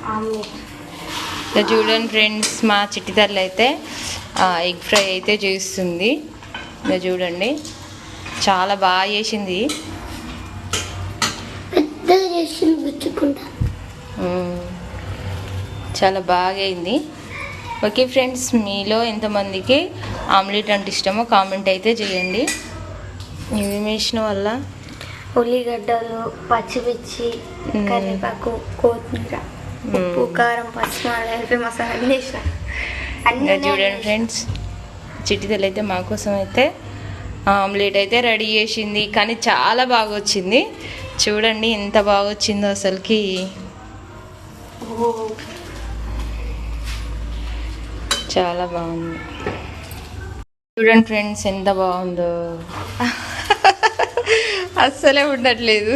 ఇక చూడండి ఫ్రెండ్స్, మా చిట్టి తల్లి అయితే ఎగ్ ఫ్రై అయితే చేస్తుంది. ఇక చూడండి, చాలా బాగా చేసింది. చాలా బాగా అయింది. ఓకే ఫ్రెండ్స్, మీలో ఎంతమందికి ఆమ్లెట్ అంటే ఇష్టమో కామెంట్ అయితే చేయండి. ఇవి వేసిన వల్ల ఉల్లిగడ్డలు, పచ్చిమిర్చి, కరివేపాకు, కొత్తిమీర, ఉప్పు, కారం, పచ్చిమిరపకాయలు, మసాలా అన్నీ వేసిన. చూడండి ఫ్రెండ్స్, చిట్టి తల్లి అయితే మా కోసం అయితే ఆమ్లెట్ అయితే రెడీ చేసింది. కానీ చాలా బాగా వచ్చింది. చూడండి ఎంత బాగా వచ్చిందో అసలుకి. చాలా బాగుంది. చూడండి ఫ్రెండ్స్ ఎంత బాగుందో. అస్సలే ఉండట్లేదు.